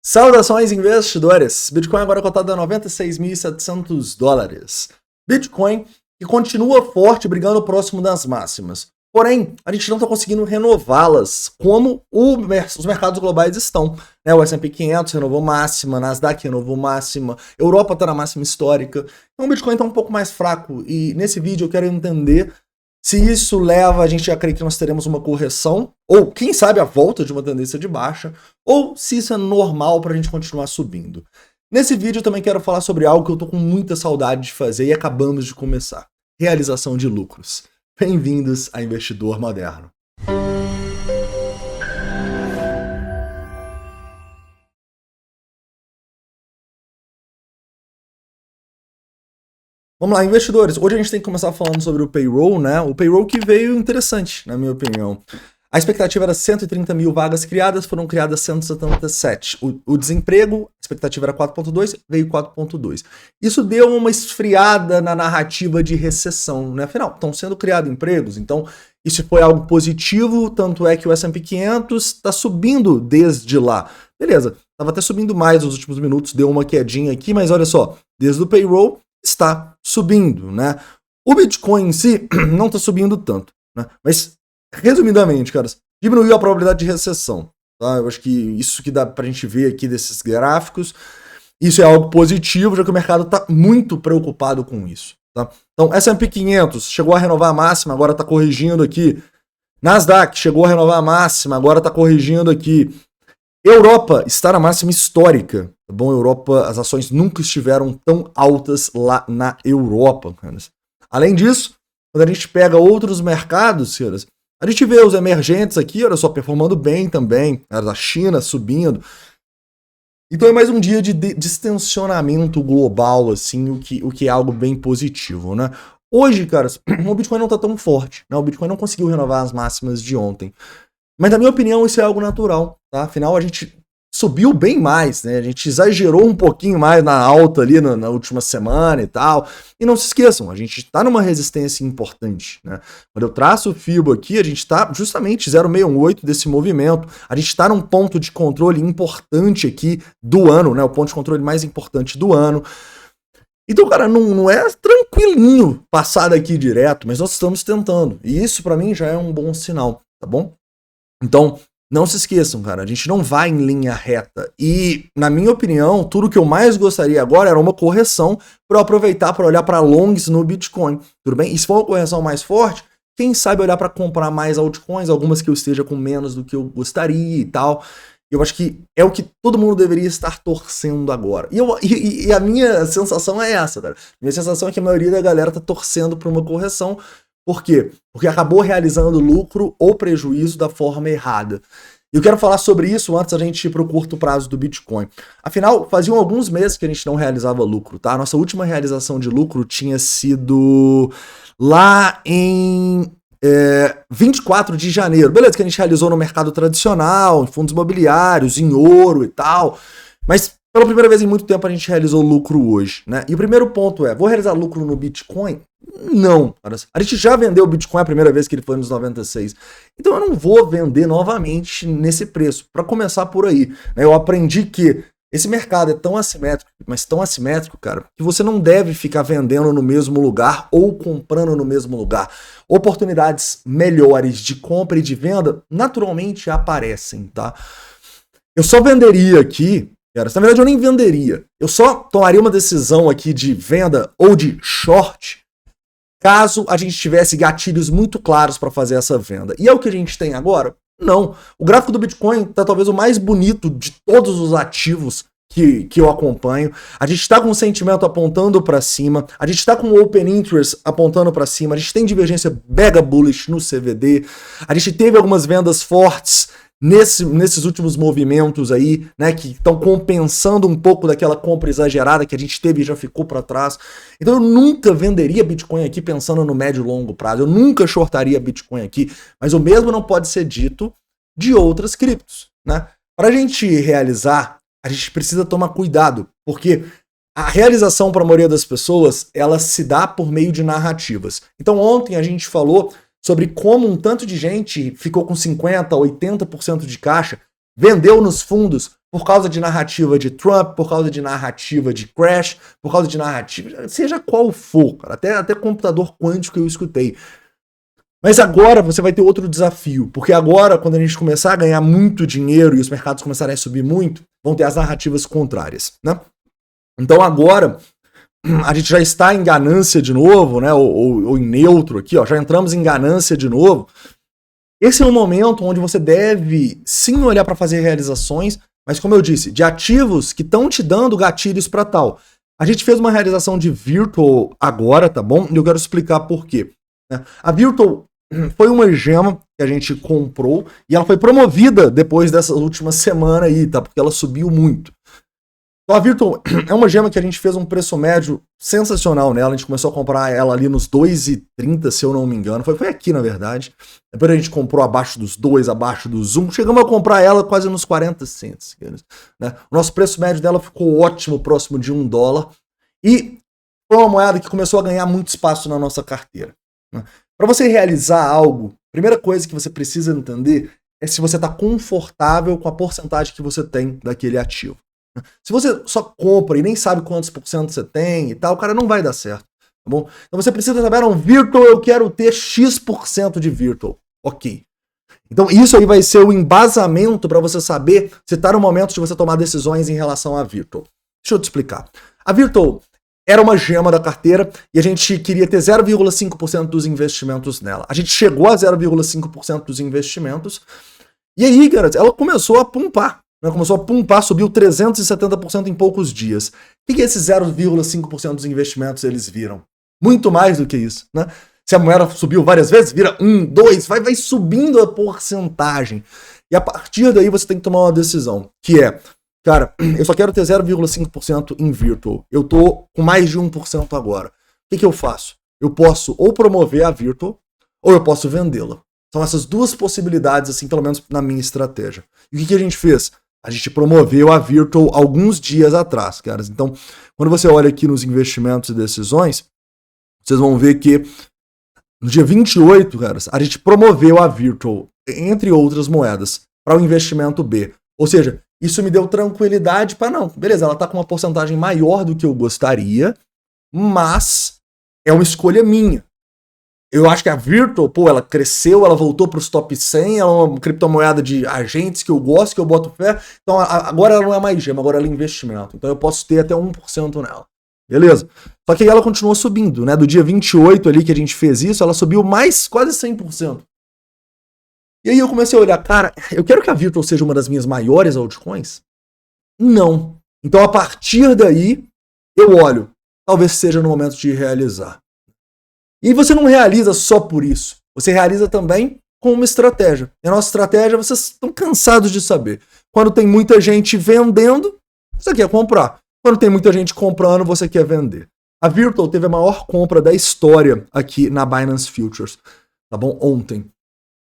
Saudações, investidores! Bitcoin agora cotado a $96.700. Bitcoin que continua forte, brigando próximo das máximas. Porém, a gente não está conseguindo renová-las como os mercados globais estão. O S&P 500 renovou máxima, Nasdaq renovou máxima, Europa está na máxima histórica. Então o Bitcoin está um pouco mais fraco e nesse vídeo eu quero entender se isso leva a gente a crer que nós teremos uma correção, ou quem sabe a volta de uma tendência de baixa, ou se isso é normal para a gente continuar subindo. Nesse vídeo eu também quero falar sobre algo que eu tô com muita saudade de fazer e acabamos de começar. Realização de lucros. Bem-vindos a Investidor Moderno. Vamos lá, investidores. Hoje a gente tem que começar falando sobre o payroll, né? O payroll que veio interessante, na minha opinião. A expectativa era 130 mil vagas criadas, foram criadas 177. O desemprego, a expectativa era 4,2, veio 4,2. Isso deu uma esfriada na narrativa de recessão, né? Afinal, estão sendo criados empregos, então isso foi algo positivo, tanto é que o S&P 500 está subindo desde lá. Beleza, estava até subindo mais nos últimos minutos, deu uma quedinha aqui, mas olha só, desde o payroll está subindo, né? O Bitcoin em si não está subindo tanto, né? Mas resumidamente, caras, diminuiu a probabilidade de recessão, tá? Eu acho que isso que dá pra gente ver aqui desses gráficos, isso é algo positivo, já que o mercado tá muito preocupado com isso, tá? Então, S&P 500 chegou a renovar a máxima, agora tá corrigindo aqui. Nasdaq chegou a renovar a máxima, agora tá corrigindo aqui. Europa está na máxima histórica, tá bom? Europa, as ações nunca estiveram tão altas lá na Europa, caras. Além disso, quando a gente pega outros mercados, caras, a gente vê os emergentes aqui, olha só, performando bem também, a China subindo. Então é mais um dia de distensionamento global, assim, o que é algo bem positivo, né? Hoje, caras, o Bitcoin não tá tão forte, né? O Bitcoin não conseguiu renovar as máximas de ontem. Mas na minha opinião isso é algo natural, tá? Afinal a gente subiu bem mais, né? A gente exagerou um pouquinho mais na alta ali na última semana e tal. E não se esqueçam, a gente está numa resistência importante, né? Quando eu traço o FIBO aqui, a gente está justamente 0,68 desse movimento. A gente está num ponto de controle importante aqui do ano, né? O ponto de controle mais importante do ano. Então, cara, não é tranquilinho passar daqui direto, mas nós estamos tentando. E isso para mim já é um bom sinal, tá bom? Então, não se esqueçam, cara, a gente não vai em linha reta. E, na minha opinião, tudo que eu mais gostaria agora era uma correção para eu aproveitar para olhar para longs no Bitcoin. Tudo bem? E se for uma correção mais forte, quem sabe olhar para comprar mais altcoins, algumas que eu esteja com menos do que eu gostaria e tal. Eu acho que é o que todo mundo deveria estar torcendo agora. E a minha sensação é essa, cara. Minha sensação é que a maioria da galera tá torcendo por uma correção. Por quê? Porque acabou realizando lucro ou prejuízo da forma errada. E eu quero falar sobre isso antes da gente ir para o curto prazo do Bitcoin. Afinal, faziam alguns meses que a gente não realizava lucro, tá? A nossa última realização de lucro tinha sido lá em 24 de janeiro. Beleza, que a gente realizou no mercado tradicional, em fundos imobiliários, em ouro e tal. Mas pela primeira vez em muito tempo a gente realizou lucro hoje, né? E o primeiro ponto é, vou realizar lucro no Bitcoin? Não. A gente já vendeu o Bitcoin a primeira vez que ele foi nos 96. Então eu não vou vender novamente nesse preço. Para começar por aí, né? Eu aprendi que esse mercado é tão assimétrico, mas tão assimétrico, cara, que você não deve ficar vendendo no mesmo lugar ou comprando no mesmo lugar. Oportunidades melhores de compra e de venda naturalmente aparecem, tá? Eu só venderia aqui, cara, na verdade eu nem venderia. Eu só tomaria uma decisão aqui de venda ou de short caso a gente tivesse gatilhos muito claros para fazer essa venda. E é o que a gente tem agora? Não. O gráfico do Bitcoin está talvez o mais bonito de todos os ativos que eu acompanho. A gente está com o sentimento apontando para cima, a gente está com o Open Interest apontando para cima, a gente tem divergência mega bullish no CVD, a gente teve algumas vendas fortes nesses últimos movimentos aí, né, que estão compensando um pouco daquela compra exagerada que a gente teve e já ficou para trás. Então eu nunca venderia Bitcoin aqui pensando no médio e longo prazo, eu nunca shortaria Bitcoin aqui, mas o mesmo não pode ser dito de outras criptos, né? Para a gente realizar, a gente precisa tomar cuidado, porque a realização para a maioria das pessoas, ela se dá por meio de narrativas. Então ontem a gente falou sobre como um tanto de gente ficou com 50%, 80% de caixa vendeu nos fundos por causa de narrativa de Trump, por causa de narrativa de crash, por causa de narrativa, seja qual for, cara, até computador quântico eu escutei. Mas agora você vai ter outro desafio, porque agora, quando a gente começar a ganhar muito dinheiro e os mercados começarem a subir muito, vão ter as narrativas contrárias, né? Então agora, a gente já está em ganância de novo, né? Ou em neutro aqui, ó, já entramos em ganância de novo. Esse é um momento onde você deve sim olhar para fazer realizações, mas como eu disse, de ativos que estão te dando gatilhos para tal. A gente fez uma realização de Virtual agora, tá bom? E eu quero explicar por quê. A Virtual foi uma gema que a gente comprou e ela foi promovida depois dessa última semana aí, tá? Porque ela subiu muito. Então a Virtual é uma gema que a gente fez um preço médio sensacional nela. A gente começou a comprar ela ali nos 2,30, se eu não me engano. Foi aqui, na verdade. Depois a gente comprou abaixo dos 2, abaixo dos 1. Chegamos a comprar ela quase nos 40 cents. Né? O nosso preço médio dela ficou ótimo, próximo de $1. E foi uma moeda que começou a ganhar muito espaço na nossa carteira. Né? Para você realizar algo, a primeira coisa que você precisa entender é se você está confortável com a porcentagem que você tem daquele ativo. Se você só compra e nem sabe quantos por cento você tem e tal, cara, não vai dar certo, tá bom? Então você precisa saber, um Virtual, eu quero ter X% de Virtual. Ok. Então isso aí vai ser o embasamento para você saber se está no momento de você tomar decisões em relação à Virtual. Deixa eu te explicar. A Virtual era uma gema da carteira e a gente queria ter 0,5% dos investimentos nela. A gente chegou a 0,5% dos investimentos e aí, cara, ela começou a pumpar. Começou a pumpar, subiu 370% em poucos dias. O que esses 0,5% dos investimentos eles viram? Muito mais do que isso, né? Se a moeda subiu várias vezes, vira 1, 2, vai subindo a porcentagem. E a partir daí você tem que tomar uma decisão, que é, cara, eu só quero ter 0,5% em Virtual. Eu tô com mais de 1% agora. O que eu faço? Eu posso ou promover a Virtual, ou eu posso vendê-la. São essas duas possibilidades, assim, pelo menos na minha estratégia. E o que a gente fez? A gente promoveu a Virtual alguns dias atrás, caras. Então, quando você olha aqui nos investimentos e decisões, vocês vão ver que no dia 28, caras, a gente promoveu a Virtual, entre outras moedas, para o investimento B. Ou seja, isso me deu tranquilidade para não. Beleza, ela está com uma porcentagem maior do que eu gostaria, mas é uma escolha minha. Eu acho que a Virtual, ela cresceu, ela voltou para os top 100, ela é uma criptomoeda de agentes que eu gosto, que eu boto fé. Então agora ela não é mais gema, agora ela é investimento. Então eu posso ter até 1% nela. Beleza? Só que aí ela continua subindo, né? Do dia 28 ali que a gente fez isso, ela subiu mais quase 100%. E aí eu comecei a olhar, cara, eu quero que a Virtual seja uma das minhas maiores altcoins? Não. Então a partir daí, eu olho, talvez seja no momento de realizar. E você não realiza só por isso. Você realiza também com uma estratégia. E a nossa estratégia, vocês estão cansados de saber. Quando tem muita gente vendendo, você quer comprar. Quando tem muita gente comprando, você quer vender. A Virtual teve a maior compra da história aqui na Binance Futures, tá bom? Ontem.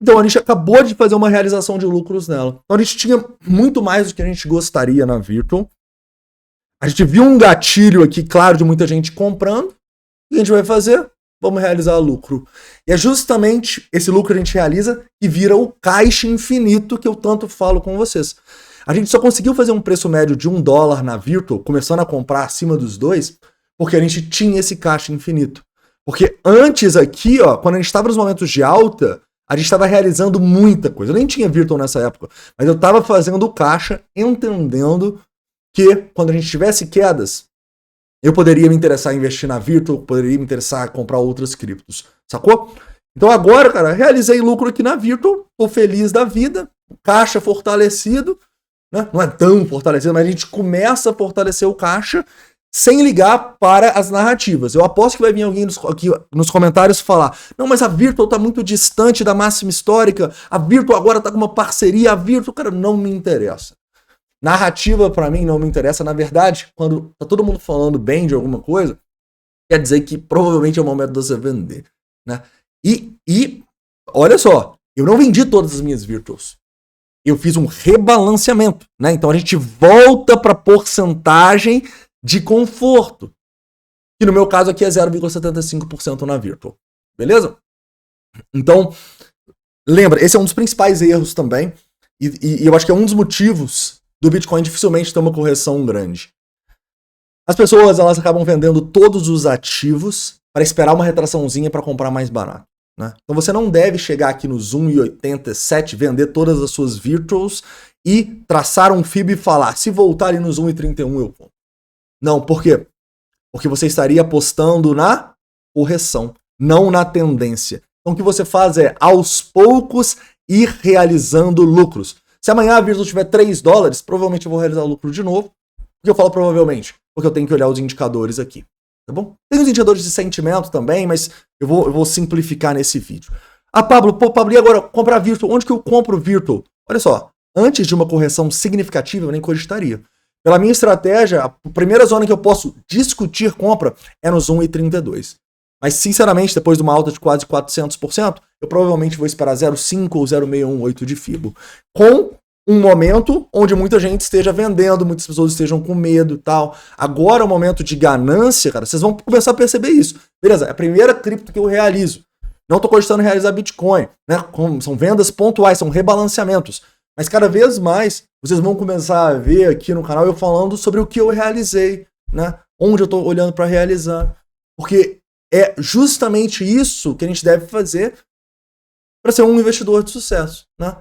Então a gente acabou de fazer uma realização de lucros nela. Então a gente tinha muito mais do que a gente gostaria na Virtual. A gente viu um gatilho aqui, claro, de muita gente comprando. O que a gente vai fazer? Vamos realizar lucro. E é justamente esse lucro que a gente realiza que vira o caixa infinito que eu tanto falo com vocês. A gente só conseguiu fazer um preço médio de $1 na Virtual, começando a comprar acima dos 2, porque a gente tinha esse caixa infinito. Porque antes aqui, ó, quando a gente estava nos momentos de alta, a gente estava realizando muita coisa. Eu nem tinha Virtual nessa época, mas eu estava fazendo o caixa, entendendo que quando a gente tivesse quedas, eu poderia me interessar em investir na Virtual, poderia me interessar em comprar outras criptos, sacou? Então agora, cara, realizei lucro aqui na Virtual, tô feliz da vida, caixa fortalecido, né? Não é tão fortalecido, mas a gente começa a fortalecer o caixa sem ligar para as narrativas. Eu aposto que vai vir alguém aqui nos comentários falar, não, mas a Virtual tá muito distante da máxima histórica, a Virtual agora tá com uma parceria, a Virtual, cara, não me interessa. Narrativa pra mim não me interessa, na verdade, quando tá todo mundo falando bem de alguma coisa, quer dizer que provavelmente é o momento de você vender, né? E olha só, eu não vendi todas as minhas Virtuals. Eu fiz um rebalanceamento, né? Então a gente volta para porcentagem de conforto, que no meu caso aqui é 0,75% na Virtual, beleza? Então, lembra, esse é um dos principais erros também. E eu acho que é um dos motivos do Bitcoin dificilmente ter uma correção grande. As pessoas, elas acabam vendendo todos os ativos para esperar uma retraçãozinha para comprar mais barato, né? Então você não deve chegar aqui nos 1,87, vender todas as suas virtuals e traçar um FIB e falar, se voltar ali nos 1,31 eu compro. Não, por quê? Porque você estaria apostando na correção, não na tendência. Então o que você faz é, aos poucos, ir realizando lucros. Se amanhã a Virtual tiver $3, provavelmente eu vou realizar lucro de novo. Por que eu falo provavelmente? Porque eu tenho que olhar os indicadores aqui, tá bom? Tem os indicadores de sentimento também, mas eu vou simplificar nesse vídeo. Ah, Pablo, e agora comprar Virtual? Onde que eu compro Virtual? Olha só, antes de uma correção significativa, eu nem cogitaria. Pela minha estratégia, a primeira zona que eu posso discutir compra é nos 1,32. Mas, sinceramente, depois de uma alta de quase 400%, eu provavelmente vou esperar 0,5 ou 0,618 de FIBO. Com um momento onde muita gente esteja vendendo, muitas pessoas estejam com medo e tal. Agora é o momento de ganância, cara. Vocês vão começar a perceber isso. Beleza, é a primeira cripto que eu realizo. Não estou cogitando realizar Bitcoin, né? São vendas pontuais, são rebalanceamentos. Mas cada vez mais vocês vão começar a ver aqui no canal eu falando sobre o que eu realizei, né? Onde eu estou olhando para realizar. Porque é justamente isso que a gente deve fazer para ser um investidor de sucesso, né?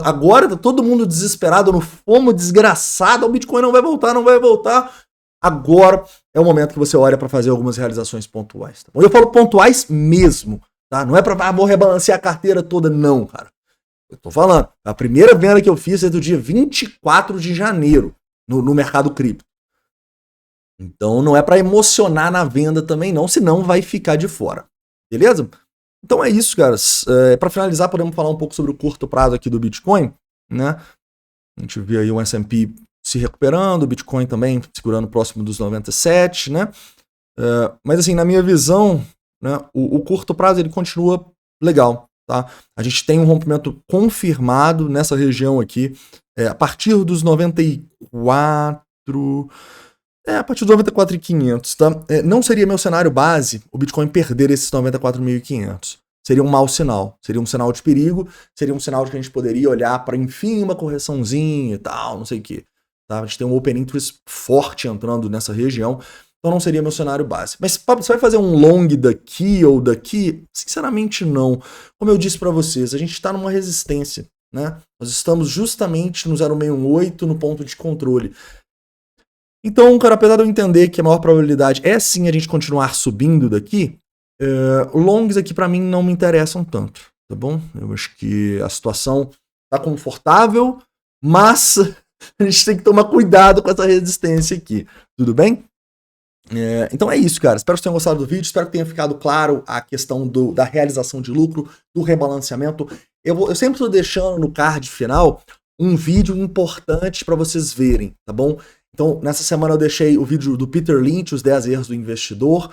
Agora tá todo mundo desesperado, no FOMO desgraçado, o Bitcoin não vai voltar, não vai voltar. Agora é o momento que você olha para fazer algumas realizações pontuais. Tá bom? Eu falo pontuais mesmo, tá? Não é para vou rebalancear a carteira toda, não, cara. Eu tô falando, a primeira venda que eu fiz é do dia 24 de janeiro no mercado cripto. Então não é para emocionar na venda também não, senão vai ficar de fora. Beleza? Então é isso, caras. Para finalizar, podemos falar um pouco sobre o curto prazo aqui do Bitcoin, né? A gente vê aí o S&P se recuperando, o Bitcoin também segurando próximo dos 97, né? Mas assim, na minha visão, né, o curto prazo ele continua legal, tá? A gente tem um rompimento confirmado nessa região aqui, a partir dos 94... a partir dos 94.500, tá? Não seria meu cenário base o Bitcoin perder esses 94.500. Seria um mau sinal. Seria um sinal de perigo. Seria um sinal de que a gente poderia olhar para, enfim, uma correçãozinha e tal, não sei o quê. Tá? A gente tem um open interest forte entrando nessa região. Então não seria meu cenário base. Mas, Pablo, você vai fazer um long daqui ou daqui? Sinceramente, não. Como eu disse para vocês, a gente está numa resistência, né? Nós estamos justamente no 0,618, no ponto de controle. Então, cara, apesar de eu entender que a maior probabilidade é sim a gente continuar subindo daqui, longs aqui pra mim não me interessam tanto, tá bom? Eu acho que a situação tá confortável, mas a gente tem que tomar cuidado com essa resistência aqui, tudo bem? Então é isso, cara. Espero que vocês tenham gostado do vídeo, espero que tenha ficado claro a questão da realização de lucro, do rebalanceamento. Eu sempre estou deixando no card final um vídeo importante para vocês verem, tá bom? Então, nessa semana eu deixei o vídeo do Peter Lynch, os 10 erros do investidor,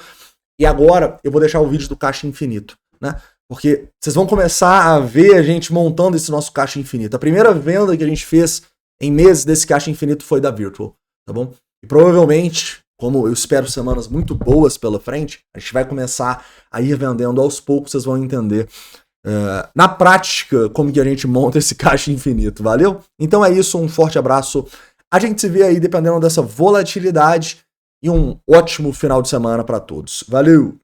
e agora eu vou deixar o vídeo do caixa infinito, né? Porque vocês vão começar a ver a gente montando esse nosso caixa infinito. A primeira venda que a gente fez em meses desse caixa infinito foi da Virtual, tá bom? E provavelmente, como eu espero semanas muito boas pela frente, a gente vai começar a ir vendendo aos poucos, vocês vão entender na prática como que a gente monta esse caixa infinito, valeu? Então é isso, um forte abraço. A gente se vê aí dependendo dessa volatilidade e um ótimo final de semana para todos. Valeu!